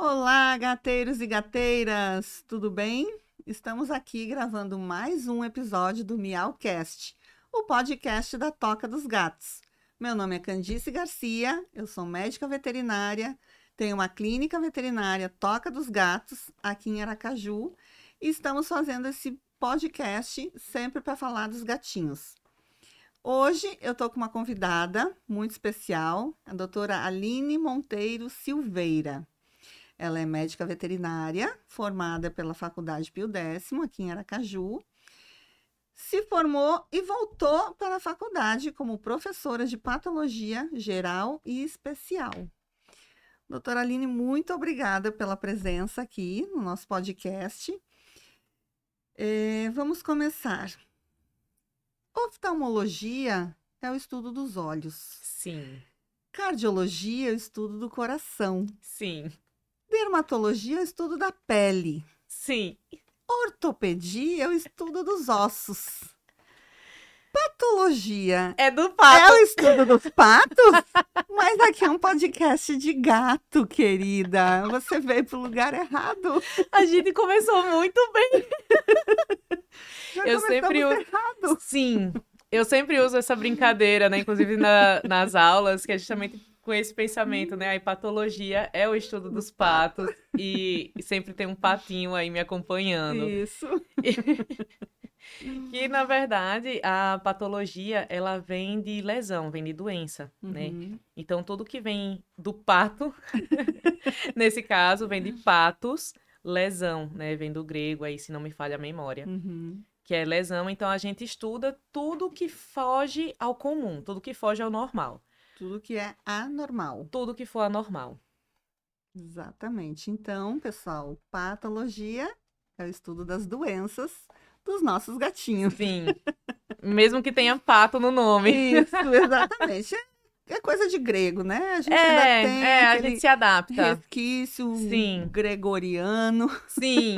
Olá, gateiros e gateiras, tudo bem? Estamos aqui gravando mais um episódio do Miaucast, o podcast da Toca dos Gatos. Meu nome é Candice Garcia, eu sou médica veterinária, tenho uma clínica veterinária Toca dos Gatos aqui em Aracaju e estamos fazendo esse podcast sempre para falar dos gatinhos. Hoje eu estou com uma convidada muito especial, a doutora Aline Monteiro Silveira. Ela é médica veterinária, formada pela Faculdade Pio X, aqui em Aracaju. Se formou e voltou para a faculdade como professora de patologia geral e especial. Doutora Aline, muito obrigada pela presença aqui no nosso podcast. Vamos começar. Oftalmologia é o estudo dos olhos. Sim, Cardiologia é o estudo do coração. sim, Dermatologia é o estudo da pele. sim. Ortopedia é o estudo dos ossos. Patologia É do é pato. o estudo dos patos? Mas aqui é um podcast de gato, querida. Você veio para o lugar errado. A gente começou muito bem. Já Eu começamos sempre errado. Sim, eu sempre uso essa brincadeira, né? Inclusive nas aulas, que é justamente com esse pensamento, né? A patologia é o estudo dos patos e sempre tem um patinho aí me acompanhando. Isso. Que, na verdade, a patologia, ela vem de lesão, vem de doença, né? Uhum. Então, tudo que vem do pato, nesse caso, vem de patos, lesão, né? Vem do grego, aí, se não me falha a memória, Uhum. que é lesão. Então, a gente estuda tudo que foge ao comum, tudo que foge ao normal, Tudo que é anormal. tudo que for anormal. Exatamente. Então, pessoal, patologia é o estudo das doenças dos nossos gatinhos. Sim, mesmo que tenha pato no nome. Isso, exatamente. É coisa de grego, né? A gente ainda tem A aquele gente se adapta. resquício Sim, gregoriano sim,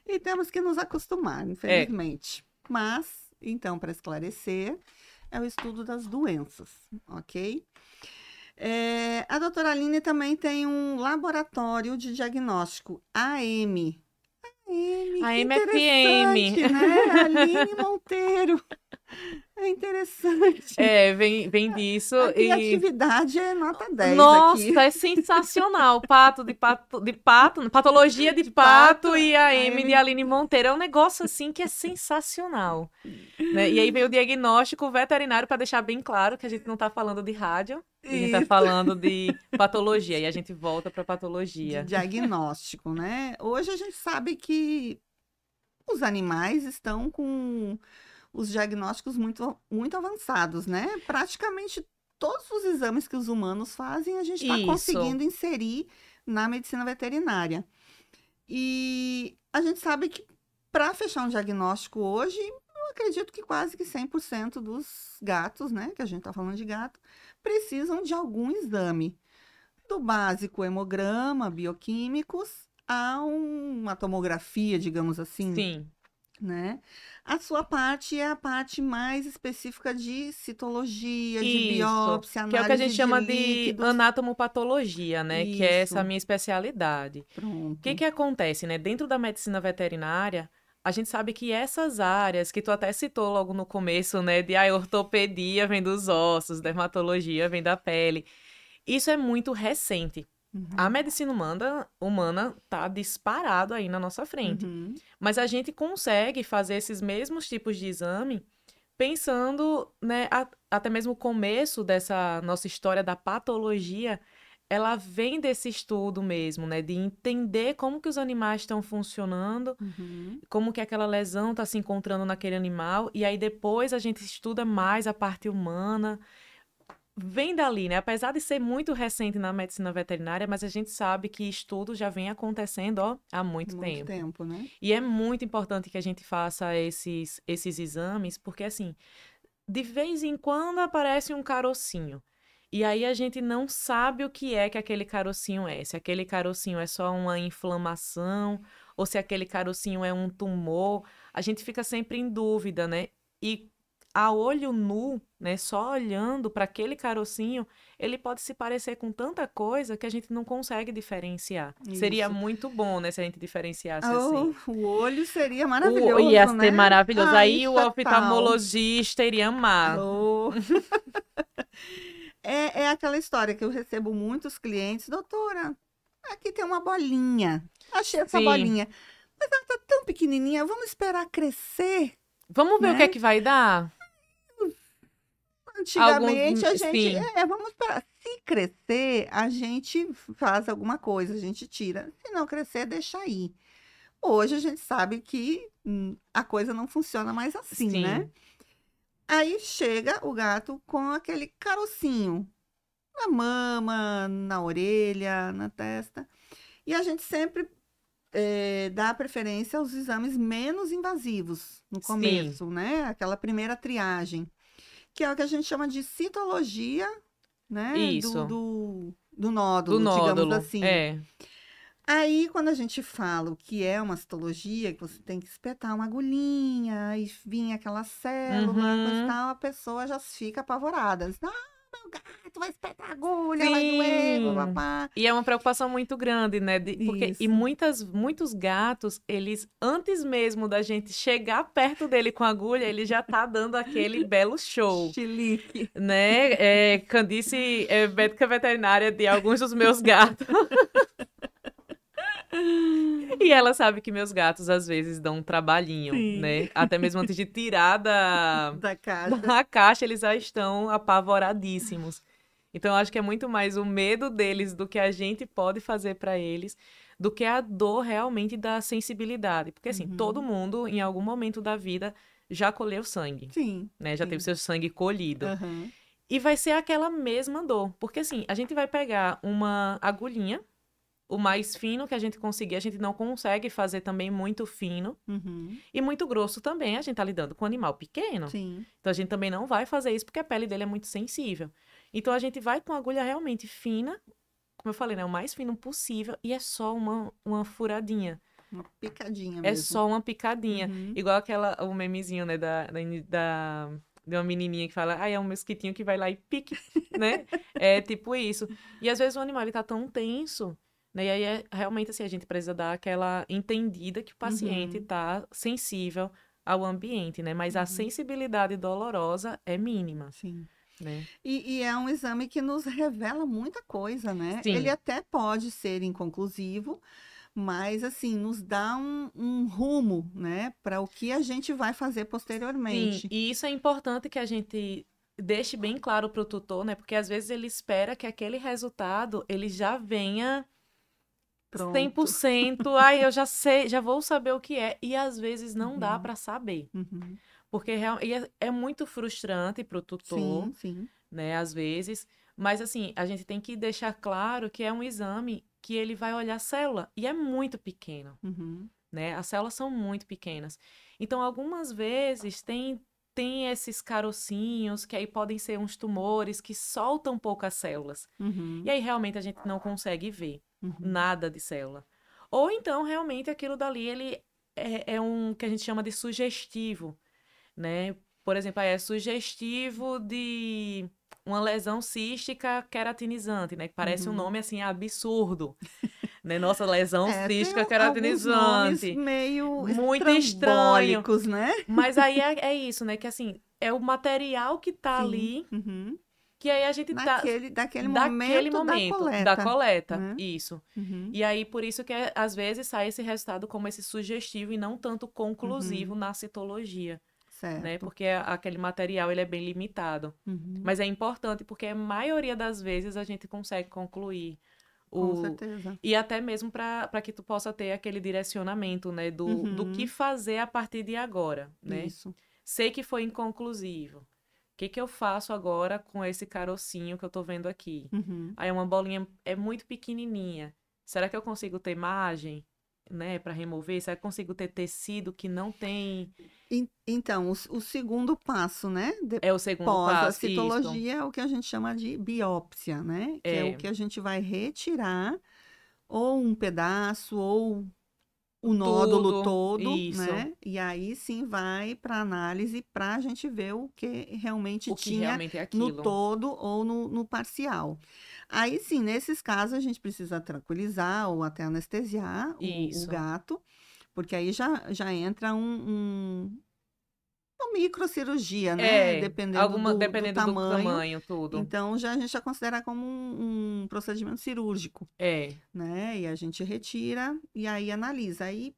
e temos que nos acostumar, é. infelizmente. Mas, então, para esclarecer, é o estudo das doenças, ok? A doutora Aline também tem um laboratório de diagnóstico, AM. AM, A que MFM. interessante, né? Aline Monteiro. É interessante. Vem disso A e... criatividade é nota 10 aqui. Nossa, é sensacional. Patologia de De pato pato, e a M de AM. Aline Monteiro. É um negócio assim que é sensacional, né? E aí vem o diagnóstico veterinário para deixar bem claro que a gente não está falando de rádio, a gente está Isso, falando de patologia. E a gente volta para de patologia. diagnóstico, né? Hoje a gente sabe que os animais estão com os diagnósticos muito avançados, né? Praticamente todos os exames que os humanos fazem, a gente está Isso. conseguindo inserir na medicina veterinária. E a gente sabe que para fechar um diagnóstico hoje, eu acredito que quase que 100% dos gatos, né, que a gente está falando de gato, precisam de algum exame. Do básico hemograma, bioquímicos, a uma tomografia, digamos assim, Sim. né? A sua parte é a parte mais específica de citologia, de Isso, biópsia, que é o que a análise gente de chama de líquidos. anatomopatologia, né? Que é essa Isso, minha especialidade. O que pronto. que acontece, né? Dentro da medicina veterinária, a gente sabe que essas áreas que tu até citou logo no começo, né? De ortopedia vem dos ossos, dermatologia vem da pele. Isso é muito recente. A Uhum, medicina humana tá disparado aí na nossa frente. uhum, Mas a gente consegue fazer esses mesmos tipos de exame pensando, né, até mesmo o começo dessa nossa história da patologia, ela vem desse estudo mesmo, né, de entender como que os animais estão funcionando, uhum. como que aquela lesão está se encontrando naquele animal, e aí depois a gente estuda mais a parte humana. Vem dali, né? Apesar de ser muito recente na medicina veterinária, mas a gente sabe que estudo já vem acontecendo, ó, há muito Muito tempo. tempo, né? E é muito importante que a gente faça esses exames, porque assim, de vez em quando aparece um carocinho. E aí a gente não sabe o que é que aquele carocinho é. Se aquele carocinho é só uma inflamação, ou se aquele carocinho é um tumor. A gente fica sempre em dúvida, né? E a olho nu, né, só olhando para aquele carocinho, ele pode se parecer com tanta coisa que a gente não consegue diferenciar. Seria Isso. muito bom, né, se a gente diferenciasse assim. Oh, o olho seria Ia maravilhoso, ser né? maravilhoso. Ai, Aí o fatal. oftalmologista iria amar. Oh. É aquela história que eu recebo muitos clientes, doutora, aqui tem uma bolinha. Achei essa Sim. bolinha. Mas ela tá tão pequenininha, vamos esperar crescer, Vamos ver o que é né? que vai dar? Alguns, Antigamente a gente, sim, vamos esperar. Se crescer, a gente faz alguma coisa, a gente tira. Se não crescer, deixa aí. Hoje a gente sabe que a coisa não funciona mais assim, né? sim, Aí chega o gato com aquele carocinho na mama, na orelha, na testa. E a gente sempre dá preferência aos exames menos invasivos no sim. começo, né? Aquela primeira triagem, que é o que a gente chama de citologia, né? Isso. Do Do nódulo, digamos nódulo. assim. É. Aí, quando a gente fala o que é uma citologia, que você tem que espetar uma agulhinha e vir aquela célula, coisa e Uhum. tal, a pessoa já fica apavorada. Diz, ah, meu gato vai espetar agulha, vai doer, Sim. papapá. E é uma preocupação muito grande, né? Porque Isso. muitos gatos, eles, antes mesmo da gente chegar perto dele com a agulha, ele já tá dando aquele belo show, Chilique. né? Candice é médica veterinária de alguns dos meus gatos. E ela sabe que meus gatos às vezes dão um trabalhinho, Sim, né? Até mesmo antes de tirar da caixa. da caixa, eles já estão apavoradíssimos. Então, eu acho que é muito mais o medo deles do que a gente pode fazer para eles, do que a dor realmente da sensibilidade. Porque, assim, todo Uhum. mundo, em algum momento da vida, já colheu sangue, Sim, né? Já teve sim. seu sangue colhido. Aham. E vai ser aquela mesma dor. Porque, assim, a gente vai pegar uma agulhinha, o mais fino que a gente conseguir, a gente não consegue fazer também muito fino. Uhum. E muito grosso também, a gente tá lidando com um animal pequeno. Sim. Então a gente também não vai fazer isso porque a pele dele é muito sensível. Então a gente vai com uma agulha realmente fina, como eu falei, né? O mais fino possível, e é só uma furadinha. Uma picadinha É mesmo. só uma picadinha. Uhum. Igual o memezinho, né? De uma menininha que fala, é um mosquitinho que vai lá e pique, né? É tipo isso. E às vezes o animal ele tá tão tenso, né? E aí realmente assim, a gente precisa dar aquela entendida que o paciente Uhum. tá sensível ao ambiente, né? Mas a Uhum. sensibilidade dolorosa é mínima, Sim. né? E é um exame que nos revela muita coisa, né? Ele Sim, até pode ser inconclusivo, mas assim, nos dá um rumo, né, para o que a gente vai fazer sim. posteriormente. E isso é importante que a gente deixe bem claro para o tutor, né? Porque às vezes ele espera que aquele resultado ele já venha Pronto. 100%. Ai, eu já sei, já vou saber o que é. E às vezes não dá Uhum. para saber. Uhum. Porque é muito frustrante para o tutor, Sim, sim. né? Às vezes. Mas assim, a gente tem que deixar claro que é um exame que ele vai olhar a célula. E é muito pequeno, Uhum. né? As células são muito pequenas. Então, algumas vezes tem esses carocinhos que aí podem ser uns tumores que soltam poucas células. E Uhum. aí realmente a gente não consegue ver Uhum. nada de célula. Ou então realmente aquilo dali ele é um que a gente chama de sugestivo, né? Por exemplo, é sugestivo de uma lesão cística queratinizante, né? Que parece um Uhum. nome assim absurdo, né? Nossa, lesão Tem cística alguns nomes queratinizante. meio Muito estranho. estrambólicos, né? Mas aí é isso, né? Que assim, é o material que tá Sim. ali, Uhum. que aí a gente tá Daquele daquele momento da momento da coleta, coleta, né? isso. Uhum. E aí por isso que às vezes sai esse resultado como esse sugestivo e não tanto conclusivo Uhum. na citologia, né? Certo. Porque aquele material ele é bem limitado. Uhum. Mas é importante porque a maioria das vezes a gente consegue concluir Com o certeza. e até mesmo para que tu possa ter aquele direcionamento, né, do que Uhum. fazer a partir de agora, né? Isso. Sei que foi inconclusivo. O que que eu faço agora com esse carocinho que eu tô vendo aqui? Uhum. Aí uma bolinha é muito pequenininha. Será que eu consigo ter margem, né, para remover? Será que eu consigo ter tecido que não tem? Então, o segundo passo, né? É o segundo Pós a passo? Isso. citologia é o que a gente chama de biópsia, né? Que é o É. que a gente vai retirar ou um pedaço ou o nódulo tudo. todo, Isso. né? E aí sim vai para análise para a gente ver o que realmente O que tinha realmente é no aquilo. todo ou no parcial. Aí sim, nesses casos a gente precisa tranquilizar ou até anestesiar o Isso. gato, porque aí já entra uma microcirurgia, né? Dependendo do Dependendo do tamanho. tamanho, tudo. Então, a gente já considera como um procedimento cirúrgico, É, né? E a gente retira e aí analisa. Aí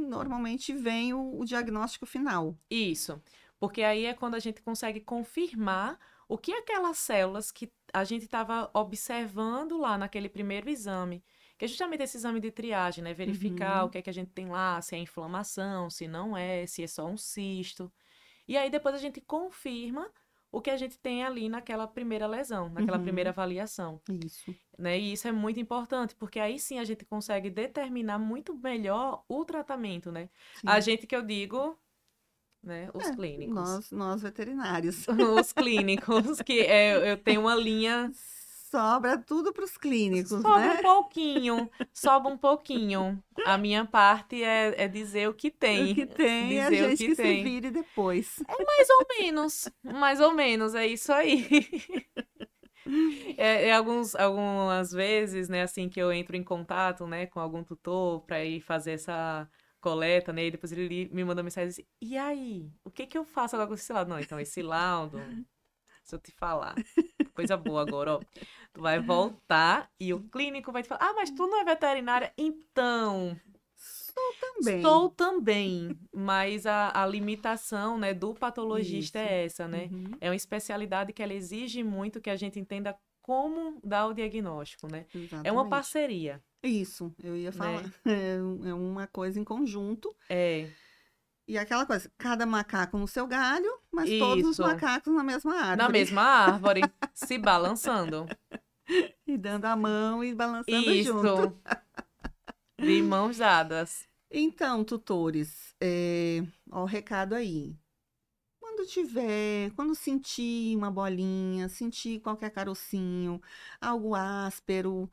normalmente vem o diagnóstico final. isso. Porque aí é quando a gente consegue confirmar o que aquelas células que a gente estava observando lá naquele primeiro exame, que é justamente esse exame de triagem, né? Verificar o que é que a gente tem lá, se é inflamação, se não é, se é só um cisto. E aí depois a gente confirma o que a gente tem ali naquela primeira lesão, naquela primeira avaliação, Isso. né? E isso é muito importante, porque aí sim a gente consegue determinar muito melhor o tratamento, né? A Sim. gente que eu digo, né, os clínicos. Nós veterinários. Os clínicos, que eu tenho uma linha, Sobra tudo para os clínicos, sobra um né? pouquinho, sobra um pouquinho. A minha parte é dizer o que O tem, que tem, a dizer o gente que que se tem. vire depois. Mais ou menos, é isso aí. Algumas vezes, né, assim, que eu entro em contato, né, com algum tutor para ir fazer essa coleta, né, e depois ele me manda mensagem assim, e aí, o que que eu faço agora com esse laudo? Não, então, esse laudo, se eu te falar, coisa boa agora, ó, tu vai voltar e o clínico vai te falar, ah, mas tu não é veterinária? Então, Também. sou também, mas a limitação, né, do patologista Isso. é essa, né? É uma especialidade que ela exige muito que a gente entenda como dar o diagnóstico, né? É uma Exatamente. parceria, Isso, eu ia falar. né? É uma coisa em conjunto. É, E aquela coisa, cada macaco no seu galho, mas todos os isso. macacos na mesma Na árvore. mesma árvore, se balançando. E dando a mão e balançando junto. Isso. De mãos dadas. Então, tutores, ó, o recado aí. Quando sentir uma bolinha, sentir qualquer carocinho, algo áspero,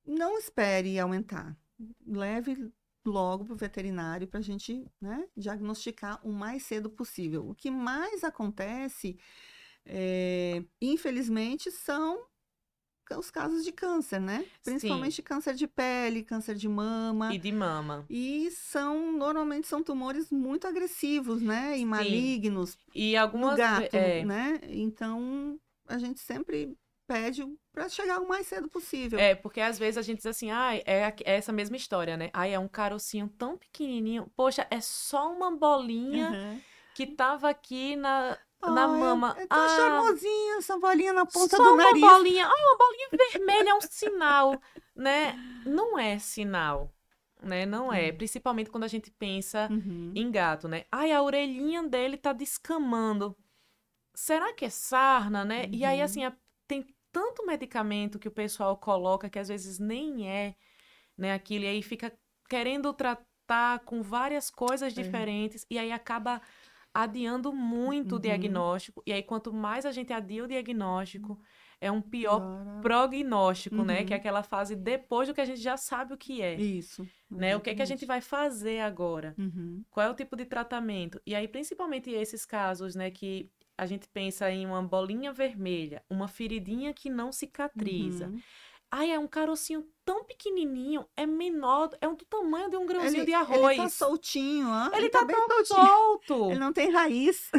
não espere aumentar. Leve logo para o veterinário para a gente, né, diagnosticar o mais cedo possível. O que mais acontece, infelizmente, são os casos de câncer, né? Principalmente Sim. câncer de pele, câncer de mama. E de mama. E normalmente são tumores muito agressivos, né? E Sim. malignos E no algumas gato, né? Então, a gente sempre pede para chegar o mais cedo possível. Porque às vezes a gente diz assim, é essa mesma história, né? Ai, é um carocinho tão pequenininho. Poxa, é só uma bolinha que tava aqui na mama. É tão charmosinho essa bolinha na ponta só do uma nariz. bolinha. Ai, uma bolinha vermelha é um sinal, né? Não é sinal, né? Não é. Principalmente quando a gente pensa em gato, né? Ai, a orelhinha dele tá descamando. Será que é sarna, né? E aí, assim, tem tanto medicamento que o pessoal coloca que às vezes nem é, né, aquilo. E aí fica querendo tratar com várias coisas diferentes. E aí acaba adiando muito o diagnóstico. E aí, quanto mais a gente adia o diagnóstico, é um pior prognóstico, né? Que é aquela fase depois do que a gente já sabe o que é. Isso. Né? O que é que a gente vai fazer agora? Qual é o tipo de tratamento? E aí, principalmente esses casos, né, que a gente pensa em uma bolinha vermelha, uma feridinha que não cicatriza. Ai, é um carocinho tão pequenininho, é menor, é do tamanho de um grãozinho de arroz. Ele tá soltinho, ó. Ele tá bem tão soltinho. solto. Ele não tem raiz.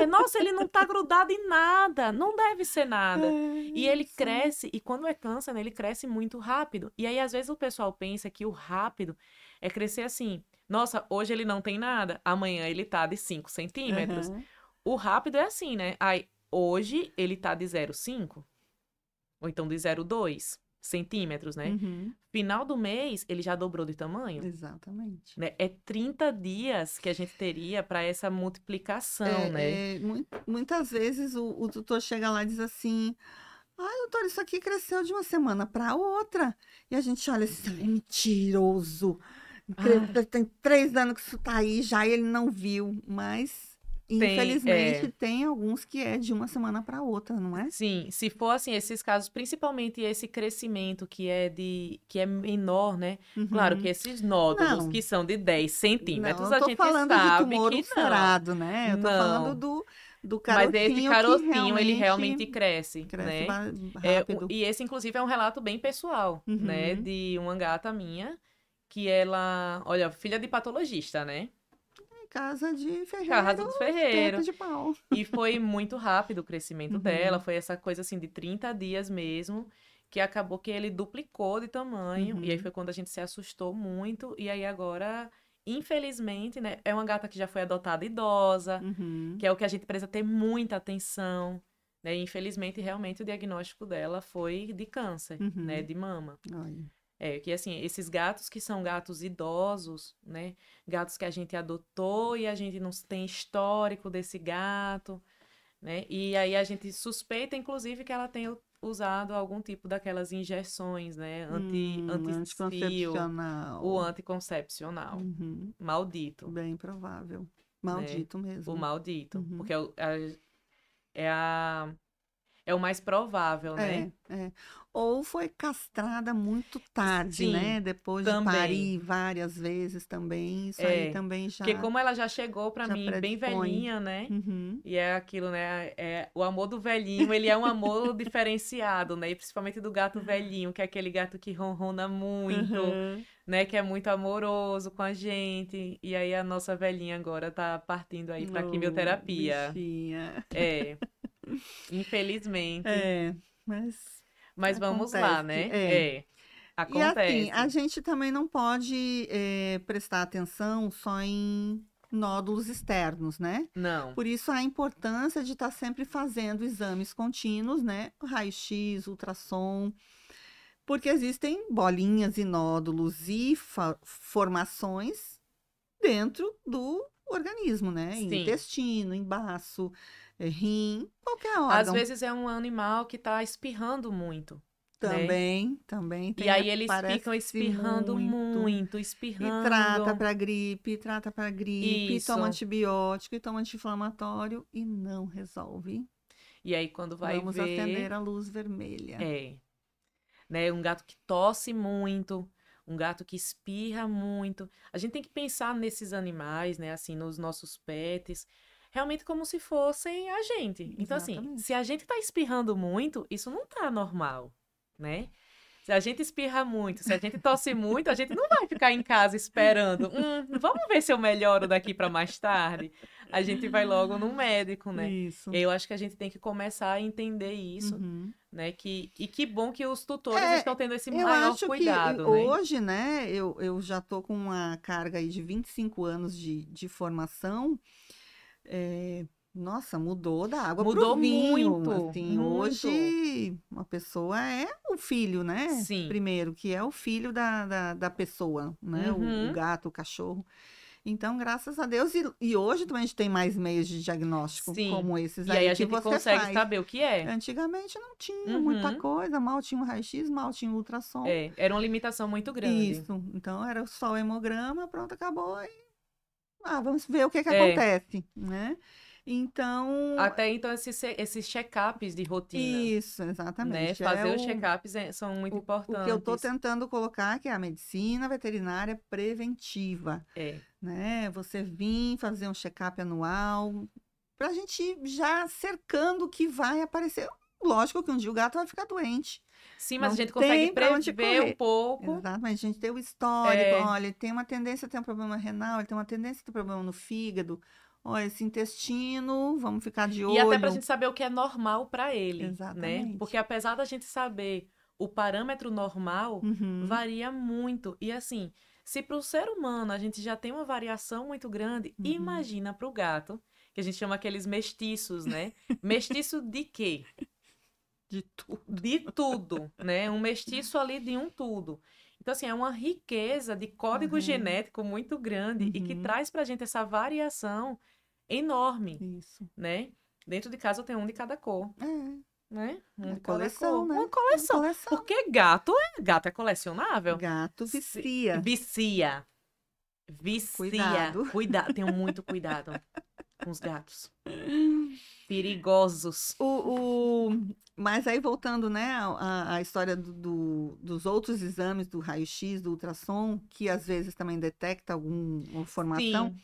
Nossa, ele não tá grudado em nada. Não deve ser nada. E ele cresce, e quando é câncer, né, ele cresce muito rápido. E aí, às vezes, o pessoal pensa que o rápido é crescer assim. Nossa, hoje ele não tem nada, amanhã ele tá de 5 centímetros. O rápido é assim, né? Aí, hoje ele tá de 0,5, ou então de 0,2 centímetros, né? Final do mês, ele já dobrou de tamanho. Exatamente. Né? É 30 dias que a gente teria para essa multiplicação, né? Muitas vezes o tutor chega lá e diz assim, ai, doutor, isso aqui cresceu de uma semana para outra. E a gente olha assim, é mentiroso. Tem 3 anos que isso tá aí já e ele não viu, mas Infelizmente, tem alguns que é de uma semana para outra, não é? Sim, se for assim, esses casos, principalmente esse crescimento que é menor, né? Claro que Uhum. esses nódulos Não, que são de 10 não, centímetros, eu a tô gente falando de sabe tumor que não. ulcerado, né? Eu tô falando Não. do Mas esse carocinho que carocinho, ele realmente realmente cresce, cresce né? rápido. E esse, inclusive, é um relato bem pessoal, né? Uhum. De uma gata minha, que ela, olha, filha de patologista, né? Casa de Casa ferreiro, do teto ferreiro. de pau. E foi muito rápido o crescimento dela, Uhum. foi essa coisa assim de 30 dias mesmo, que acabou que ele duplicou de tamanho, e aí Uhum. foi quando a gente se assustou muito, e aí agora, infelizmente, né, é uma gata que já foi adotada idosa, Uhum. que é o que a gente precisa ter muita atenção, né, e infelizmente, realmente, o diagnóstico dela foi de câncer, né, Uhum. de mama. Olha. É, que assim, esses gatos que são gatos idosos, né? Gatos que a gente adotou e a gente não tem histórico desse gato, né? E aí a gente suspeita, inclusive, que ela tenha usado algum tipo daquelas injeções, né? Anti-cio, o Anticoncepcional. anticoncepcional. Uhum. Maldito, Bem provável. né? Maldito O mesmo. maldito. Uhum. Porque é, a, é o mais provável, né? É. Ou foi castrada muito tarde, Sim, né? Depois de também. parir várias vezes também. Isso aí É, também porque já, como ela já chegou pra já mim bem predispõe. velhinha, né? Uhum. E é aquilo, né? É, o amor do velhinho, ele é um amor diferenciado, né? E principalmente do gato velhinho, que é aquele gato que ronrona muito, Uhum. né? Que é muito amoroso com a gente. E aí a nossa velhinha agora tá partindo aí pra Oh, quimioterapia. bichinha. É, infelizmente. É, mas Mas vamos lá, acontece. né? É. É, E assim, a acontece. gente também não pode prestar atenção só em nódulos externos, né? Não. Por isso a importância de estar sempre fazendo exames contínuos, né? Raio-x, ultrassom, porque existem bolinhas e nódulos e formações dentro do organismo, né? Em Sim. intestino, em baço, rim, qualquer Às órgão. vezes é um animal que tá espirrando muito, né? Também E tem, aí eles ficam parece espirrando muito. muito, E espirrando. trata para gripe, e toma Isso. antibiótico, e toma anti-inflamatório e não resolve. E aí quando vai Vamos acender ver, a luz vermelha. é, né, um gato que tosse muito, um gato que espirra muito. A gente tem que pensar nesses animais, né, assim, nos nossos pets, realmente como se fossem a gente. Então assim, se Exatamente. a gente tá espirrando muito, isso não tá normal, né? Se a gente espirra muito, se a gente tosse muito, a gente não vai ficar em casa esperando. Vamos ver se eu melhoro daqui para mais tarde. A gente vai logo no médico, né? Isso. Eu acho que a gente tem que começar a entender isso, Uhum. né? E que bom que os tutores É, estão tendo esse eu maior acho que cuidado, né? hoje, né, eu já tô com uma carga aí de 25 anos de formação. Nossa, mudou da água pro Mudou vinho. muito, Assim, muito. hoje uma pessoa é o filho, né? Sim. Primeiro, que é o filho da pessoa, né? O Uhum. gato, o cachorro. Então, graças a Deus. E hoje também a gente tem mais meios de diagnóstico, Sim. como esses E aí aí a que gente você consegue faz. saber o que é. Antigamente não tinha muita Uhum. coisa, mal tinha um raio-x, mal tinha um ultrassom. É, era uma limitação muito grande. Isso. Então, era só o hemograma, pronto, acabou. Vamos ver o que que É. acontece, né? Então, Até então, esses check-ups de rotina, isso, né? exatamente. Fazer os check-ups são muito O que eu estou importantes. tentando colocar, que é a medicina veterinária preventiva, É. né? Você vir fazer um check-up anual, para a gente ir já cercando o que vai aparecer. Lógico que um dia o gato vai ficar doente. Sim, mas a Não gente consegue tem para onde prever um correr. pouco. Exatamente, a gente tem o histórico. É, Olha, ele tem uma tendência a ter um problema renal, ele tem uma tendência a ter problema no fígado. Olha, esse intestino, vamos ficar de e até para a olho. gente saber o que é normal para ele, né? Porque Exatamente. apesar da gente saber o parâmetro normal, Uhum, varia muito. E assim, se para o ser humano a gente já tem uma variação muito grande, uhum. imagina para o gato, que a gente chama aqueles mestiços, né? Mestiço de quê? De tudo. De tudo, né? Um mestiço ali de um tudo. Então, assim, é uma riqueza de código Uhum, genético muito grande e que uhum. traz pra gente essa variação enorme, Isso. né? Dentro de casa eu tenho um de cada cor, né? Um É de cada coleção, cor. né? Uma É uma coleção. coleção. Porque gato é colecionável. Gato vicia. Vicia. Vicia. Cuidado. Cuidado. Tenham muito cuidado. com os gatos. Perigosos. Mas aí voltando, né, a história dos outros exames, do raio-x, do ultrassom, que às vezes também detecta alguma formação. Sim.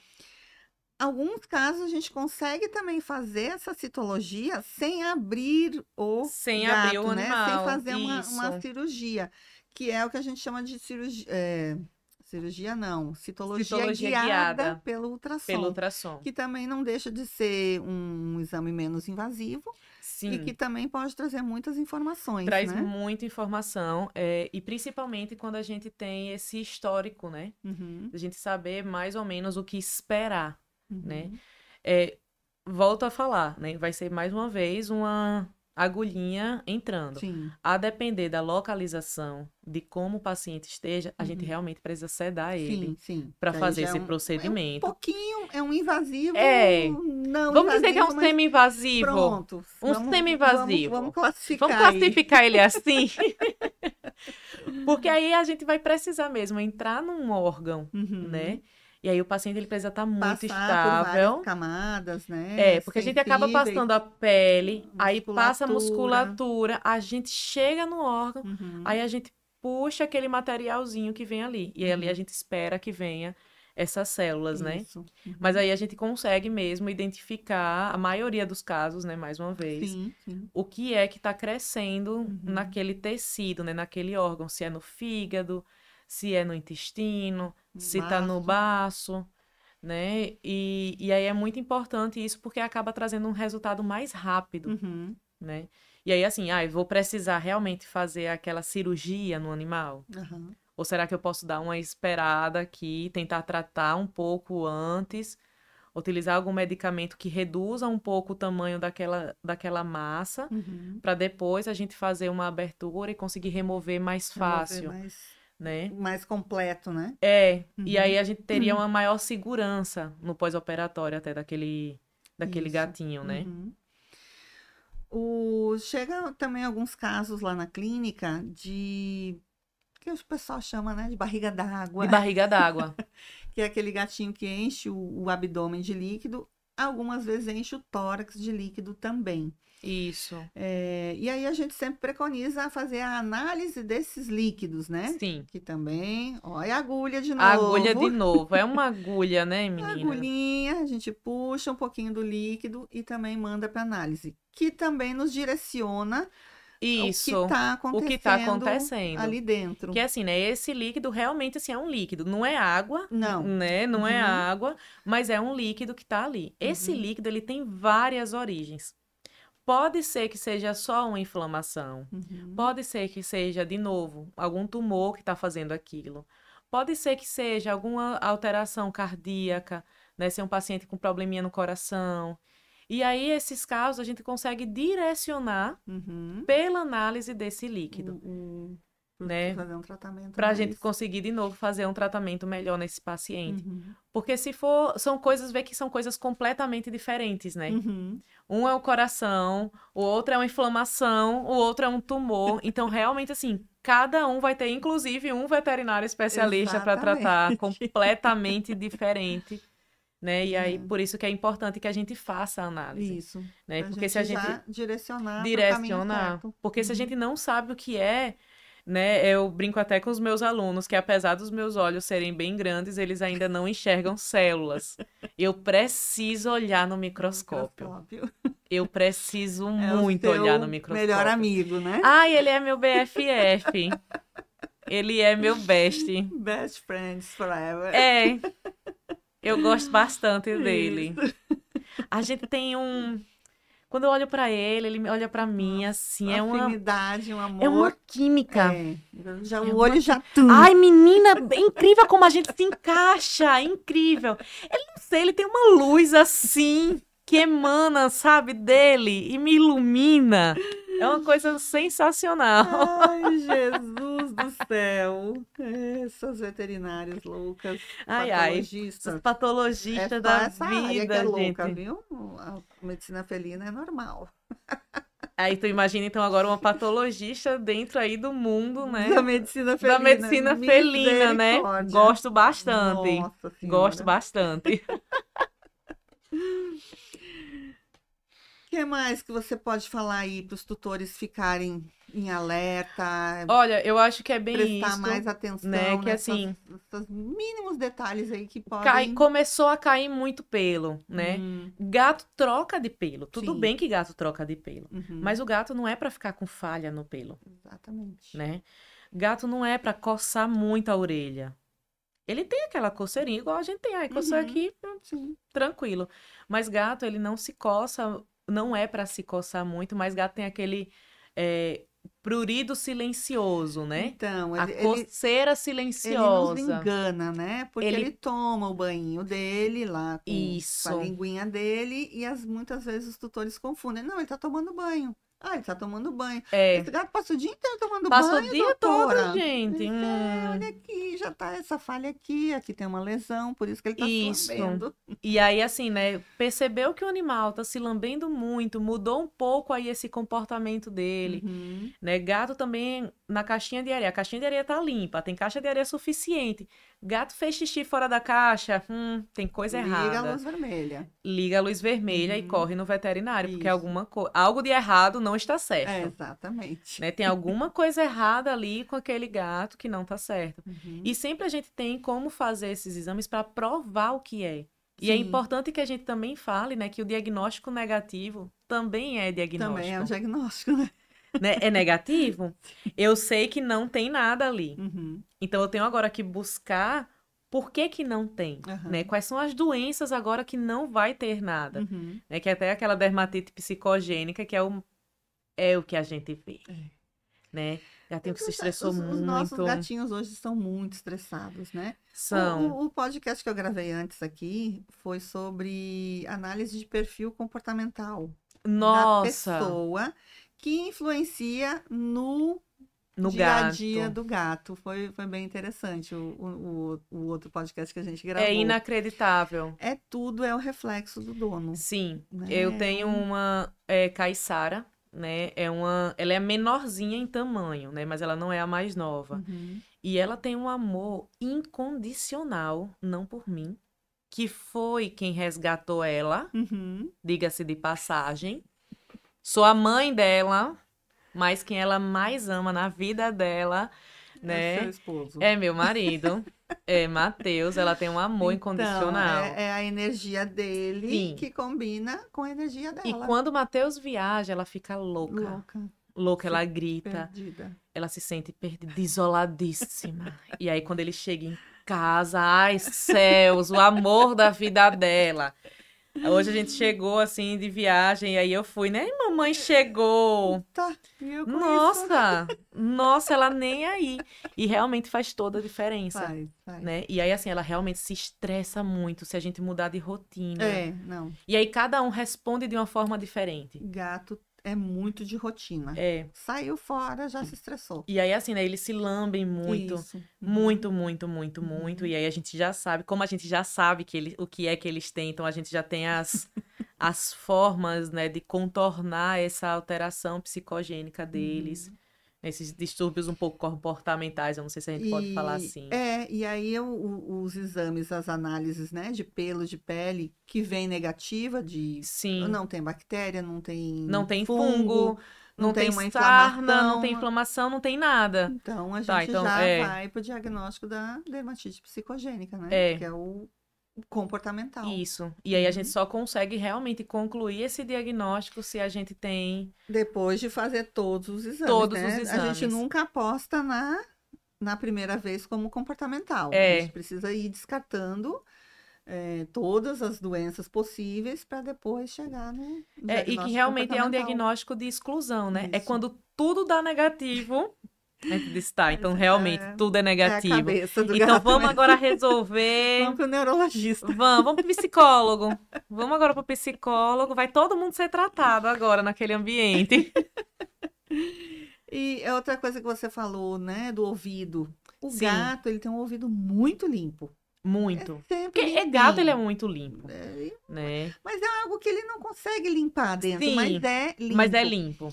Alguns casos a gente consegue também fazer essa citologia sem abrir o Sem gato, abrir o né? Sem animal. fazer uma Isso. cirurgia, que é o que a gente chama de cirurgia. Cirurgia não, citologia Citologia guiada guiada pelo ultrassom. pelo ultrassom. Que também não deixa de ser um exame menos invasivo e Sim. que também pode trazer muitas informações, Traz né? muita informação, e principalmente quando a gente tem esse histórico, né? Uhum, A gente saber mais ou menos o que esperar, né? uhum. Volto a falar, né? Vai ser mais uma vez uma agulhinha entrando. Sim. A depender da localização, de como o paciente esteja, a gente Uhum. realmente precisa sedar ele Sim, sim. para Que aí fazer já esse é um procedimento. pouquinho, é um invasivo, É. não Vamos dizer que é um invasivo, mas semi-invasivo. pronto. Um semi-invasivo. Vamos classificar Vamos aí. classificar ele assim? Porque aí a gente vai precisar mesmo entrar num órgão, Uhum. né? E aí o paciente ele precisa estar muito Passar por várias estável. camadas, né? Porque a gente acaba Sensíveis, passando a pele, aí passa a musculatura. musculatura, a gente chega no órgão, Uhum. aí a gente puxa aquele materialzinho que vem ali. E ali a Uhum. gente espera que venha essas células, né? Isso. Uhum. Mas aí a gente consegue mesmo identificar, a maioria dos casos, né, mais uma vez, Sim, sim. o que é que está crescendo Uhum. naquele tecido, né, naquele órgão, se é no fígado, se é no intestino, se está no baço, né? E aí é muito importante isso porque acaba trazendo um resultado mais rápido, Uhum. né? E aí assim, eu vou precisar realmente fazer aquela cirurgia no animal? Uhum. Ou será que eu posso dar uma esperada aqui, tentar tratar um pouco antes, utilizar algum medicamento que reduza um pouco o tamanho daquela massa, Uhum. para depois a gente fazer uma abertura e conseguir remover mais fácil, né? Mais completo, né? E aí a gente teria uma maior segurança no pós-operatório até daquele Isso. gatinho, né? Chega também alguns casos lá na clínica que o pessoal chama, né, de barriga d'água. De barriga d'água. Que é aquele gatinho que enche o abdômen de líquido, algumas vezes enche o tórax de líquido também. Isso. E aí a gente sempre preconiza fazer a análise desses líquidos, né? Sim. Que também, olha a agulha de novo. A agulha de novo. É uma agulha, né, menina? A agulhinha, a gente puxa um pouquinho do líquido e também manda para análise. Que também nos direciona Isso, o que está acontecendo ali ali dentro. Que assim, né? Esse líquido realmente assim, é um líquido. Não é água, Não. né? Não é Uhum. água, mas é um líquido que está ali. Esse líquido, ele tem várias origens. Pode ser que seja só uma inflamação. Uhum. Pode ser que seja, de novo, algum tumor que está fazendo aquilo. Pode ser que seja alguma alteração cardíaca, né? Ser um paciente com probleminha no coração. E aí, esses casos, a gente consegue direcionar Uhum. pela análise desse líquido, né? Fazer um tratamento Pra mais... gente conseguir, de novo, fazer um tratamento melhor nesse paciente. Uhum. Porque vê que são coisas completamente diferentes, né? Uhum. Um é o coração, o outro é uma inflamação, o outro é um tumor. Então, realmente, assim, cada um vai ter, inclusive, um veterinário especialista para tratar completamente diferente, né? E aí, por isso que é importante que a gente faça a análise. Isso. Né? Porque se a gente já direcionar pro caminho certo. Porque se a gente não sabe o que é, né? Eu brinco até com os meus alunos que, apesar dos meus olhos serem bem grandes, eles ainda não enxergam células. Eu preciso olhar no microscópio. Eu preciso muito olhar no microscópio. Melhor amigo, né? Ele é meu BFF. Ele é meu best. Best friends forever. Eu gosto bastante dele. A gente tem Quando eu olho pra ele, ele olha pra mim, assim, uma afinidade, um amor. É uma química. O olho já... Ai, menina, é incrível como a gente se encaixa, incrível. Ele, não sei, ele tem uma luz assim, que emana, sabe, dele e me ilumina. É uma coisa sensacional. Ai, Jesus do céu. Essas veterinárias loucas, patologistas. Essas patologistas da vida, que é louca, gente. Viu? A medicina felina é normal. Aí tu imagina, então, agora uma patologista dentro aí do mundo, né? Da medicina felina. Da medicina felina, né? Gosto bastante. Nossa Senhora. Gosto bastante. que mais que você pode falar aí para os tutores ficarem em alerta, Olha, eu acho que é bem prestar isso, mais atenção né? Que nessas, assim, nesses mínimos detalhes aí que podem... começou a cair muito pelo, né? Hum, Gato troca de pelo. Tudo sim, bem que gato troca de pelo, uhum, mas o gato não é pra ficar com falha no pelo, exatamente. né? Gato não é pra coçar muito a orelha. Ele tem aquela coceirinha igual a gente tem. Ai, coçou Uhum, aqui, sim. tranquilo. Mas gato, ele não se coça, não é pra se coçar muito, mas gato tem aquele é, prurido silencioso, né? Então, A ele coceira nos silenciosa. engana, né? Porque ele Ele. toma o banho dele lá com a Isso. linguinha dele e muitas vezes os tutores confundem. Não, ele tá tomando banho. Ah, ele tá tomando banho. É. Esse gato passa o dia inteiro tomando Passa o banho, dia todo, doutora. gente. Esse olha aqui, já tá essa falha aqui, aqui tem uma lesão, por isso que ele tá se Isso. lambendo. E aí, assim, né? Percebeu que o animal tá se lambendo muito, mudou um pouco aí esse comportamento dele. Uhum. Né? Gato também na caixinha de areia. A caixinha de areia tá limpa, tem caixa de areia suficiente. Gato fez xixi fora da caixa, tem coisa Liga a errada. luz vermelha. Liga a luz vermelha e Uhum. corre no veterinário, porque Isso. algo de errado não está É, certo. exatamente. Né? Tem alguma coisa errada ali com aquele gato que não tá certo. Uhum. E sempre a gente tem como fazer esses exames para provar o que é. E é Sim. importante que a gente também fale, né, que o diagnóstico negativo também é diagnóstico. Também é um diagnóstico, né? Né? É negativo? Eu sei que não tem nada ali. Uhum. Então eu tenho agora que buscar por que que não tem, Aham. né? Quais são as doenças agora que não vai ter nada, Uhum. né? Que é até aquela dermatite psicogênica que é o que a gente vê, né? Gatinho que se estressou Os nossos muito. gatinhos hoje estão muito estressados, né? São. O podcast que eu gravei antes aqui foi sobre análise de perfil comportamental da Nossa, pessoa que influencia no no dia a dia gato. do gato. Foi bem interessante o outro podcast que a gente É gravou. inacreditável. É tudo, é o reflexo do dono. Sim, Né? eu tenho uma caiçara, né? Ela é menorzinha em tamanho, né? Mas ela não é a mais nova. Uhum. E ela tem um amor incondicional, não por mim, que foi quem resgatou ela, Uhum. diga-se de passagem. Sou a mãe dela, mas quem ela mais ama na vida dela, É seu né? esposo. É meu marido, é Matheus. Ela tem um amor Então, incondicional. é a energia dele Sim. que combina com a energia E dela. quando o Matheus viaja, ela fica louca. Louca, Louca, ela grita. perdida. Ela se sente perdida, isoladíssima. E aí, quando ele chega em casa, ai, céus, o amor da vida dela. Hoje a gente chegou, assim, de viagem, e aí eu fui, né? E mamãe chegou. Tá, e eu com isso. Nossa, ela nem aí. E realmente faz toda a diferença, Faz. né? E aí, assim, ela realmente se estressa muito se a gente mudar de rotina. É, não. E aí, cada um responde de uma forma diferente. Gato é muito de rotina. É. Saiu fora, já se estressou. E aí, assim, né? Eles se lambem muito. Isso. Muito, muito, muito, muito. E aí a gente já sabe, como a gente já sabe o que é que eles têm, então a gente já tem as formas, né, de contornar essa alteração psicogênica deles. Esses distúrbios um pouco comportamentais, eu não sei se a gente pode falar assim. E aí os exames, as análises, né, de pelo, de pele, que vem negativa, Sim. não tem bactéria, não tem fungo, não tem uma sarna, inflamação. não tem inflamação, não tem nada. Então, a gente Tá, então, já vai para o diagnóstico da dermatite psicogênica, né? Que é o comportamental. Isso. E aí a gente só consegue realmente concluir esse diagnóstico se a gente tem... Depois de fazer todos os exames, Todos né? os exames. A gente nunca aposta na primeira vez como comportamental. A gente precisa ir descartando todas as doenças possíveis para depois chegar no diagnóstico e que realmente é um comportamental. diagnóstico de exclusão, né? É Isso. quando tudo dá negativo. A gente diz, tá, então realmente tudo é negativo. É a cabeça do Então gato vamos mesmo. agora resolver. Vamos pro neurologista. Vamos pro psicólogo. Vamos agora pro psicólogo. Vai todo mundo ser tratado agora naquele ambiente. E outra coisa que você falou, né, do ouvido. O Sim. gato, ele tem um ouvido muito limpo. Muito. Sempre Porque gato, ele é muito limpo, É, né? mas é algo que ele não consegue limpar dentro, Sim, mas é limpo. Mas é limpo.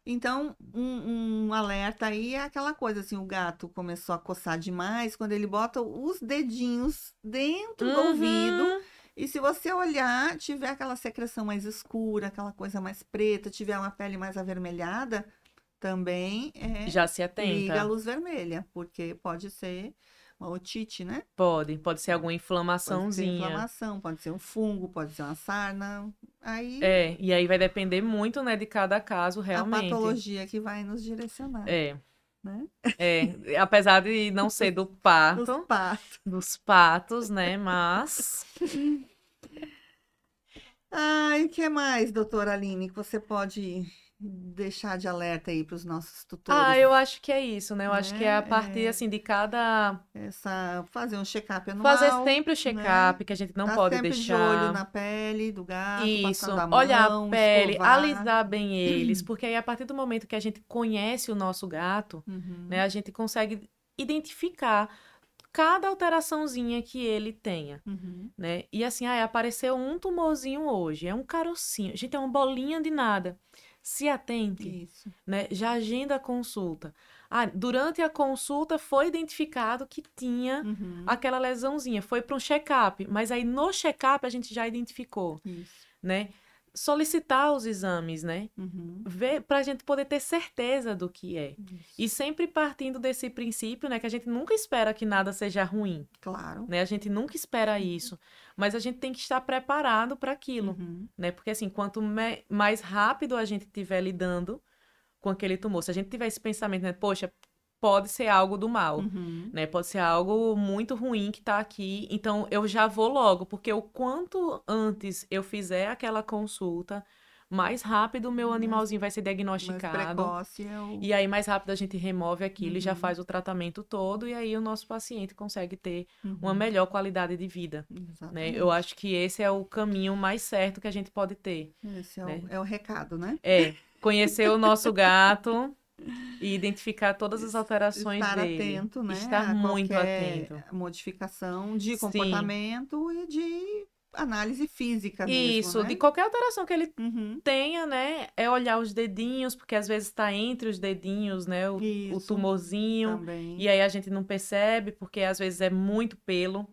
Então, um alerta aí é aquela coisa assim, o gato começou a coçar demais, quando ele bota os dedinhos dentro do ouvido, E se você olhar, tiver aquela secreção mais escura, aquela coisa mais preta, tiver uma pele mais avermelhada, também Já se liga a atenta. luz vermelha, porque pode ser uma otite, né? Pode ser alguma Pode ser inflamaçãozinha. inflamação, pode ser um fungo, pode ser uma sarna. Aí E aí vai depender muito, né, de cada caso, a realmente. patologia que vai nos direcionar, É, né? apesar de não ser do Os parto, patos. dos patos, né, mas... Ai, o que mais, doutora Aline, que você pode deixar de alerta aí para os nossos tutores, Eu acho que é isso, né? Eu acho que é a partir, né? assim, de cada... Fazer um check-up Fazer anual, sempre o né? check-up, que a gente não Tá pode sempre de olho deixar. na pele do gato, passando Isso, a olhar a mão, pele, escovar. alisar bem eles, porque aí a partir do momento que a gente conhece o nosso gato, né, Uhum, a gente consegue identificar cada alteraçãozinha que ele tenha, uhum, né? E assim, apareceu um tumorzinho hoje, é um carocinho, gente, é uma bolinha de nada. Se atente, isso. né? Já agenda a consulta. Durante a consulta foi identificado que tinha Uhum, aquela lesãozinha, foi para um check-up, mas aí no check-up a gente já identificou, isso. né? Solicitar os exames, né? Uhum, Ver para a gente poder ter certeza do que é. isso. E sempre partindo desse princípio, né, que a gente nunca espera que nada seja ruim, Claro. né? A gente nunca espera isso, mas a gente tem que estar preparado para aquilo, Uhum, né? Porque assim, quanto mais rápido a gente estiver lidando com aquele tumor, se a gente tiver esse pensamento, né, poxa, pode ser algo do mal, uhum, né? Pode ser algo muito ruim que está aqui, então eu já vou logo, porque o quanto antes eu fizer aquela consulta, mais rápido o meu mais, animalzinho vai ser mais diagnosticado. precoce é o. E aí, mais rápido a gente remove aquilo e já Uhum, faz o tratamento todo, e aí o nosso paciente consegue ter uma uhum, melhor qualidade de vida, né? Eu exatamente. acho que esse é o caminho mais certo que a gente pode ter, Esse é né? é o recado, né? Conhecer o nosso gato e identificar todas as alterações Estar dele. atento, né, Estar a muito qualquer atento. modificação de Sim, comportamento e de análise física mesmo, isso, de né? qualquer alteração que ele Uhum, tenha, né? É olhar os dedinhos, porque às vezes está entre os dedinhos, né? O isso tumorzinho, e também. aí a gente não percebe, porque às vezes é muito pelo,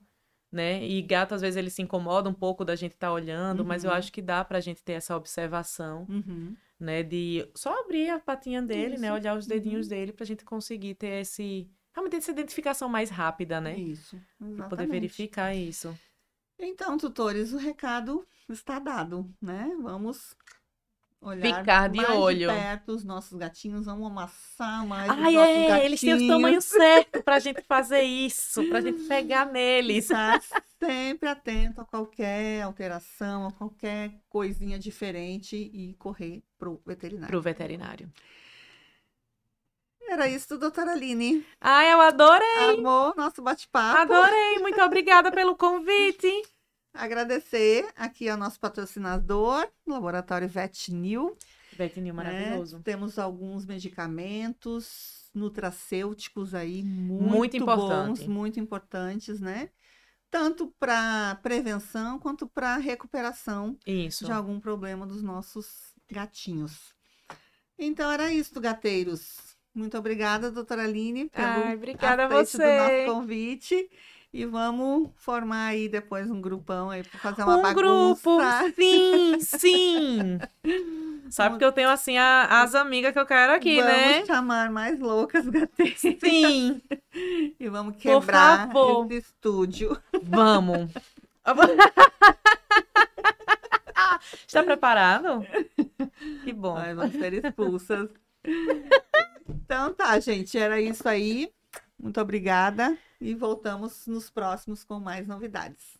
né? E gato, às vezes, ele se incomoda um pouco da gente estar olhando, mas eu Uhum, acho que dá pra gente ter essa observação, uhum, né? De só abrir a patinha dele, né? isso. Olhar os dedinhos Uhum, dele pra gente conseguir ter realmente essa identificação mais rápida, né? isso, Pra poder exatamente. verificar isso. Então, tutores, o recado está dado, né? Vamos olhar Ficar de mais de olho. perto os nossos gatinhos, vamos amassar mais os nossos Eles têm os gatinhos, tamanhos certos pra gente fazer isso, pra gente pegar neles. estar sempre atento a qualquer alteração, a qualquer coisinha diferente e correr pro Pro veterinário. veterinário. Era isso, doutora Aline. Eu adorei, Amor, nosso bate-papo. adorei. Muito obrigada pelo convite. Agradecer aqui ao nosso patrocinador, Laboratório VetNil, Betinho né? maravilhoso. Temos alguns medicamentos nutracêuticos aí Muito muito bons, importante. muito importantes, né? Tanto para prevenção quanto para recuperação de Isso. algum problema dos nossos gatinhos. Então era isso, gateiros. Muito obrigada, doutora Aline, pelo Obrigada a aceite do nosso você. convite. E vamos formar aí depois um grupão aí para fazer uma Um grupo, bagunça. sim, sim. Sabe que eu tenho, assim, as amigas que eu quero aqui, Vamos né? chamar mais loucas gateiras Sim, e vamos por quebrar favor. esse estúdio. Vamos. Está preparado? Que bom. Nós vamos ser expulsas. Então tá, gente, era isso aí. Muito obrigada e voltamos nos próximos com mais novidades.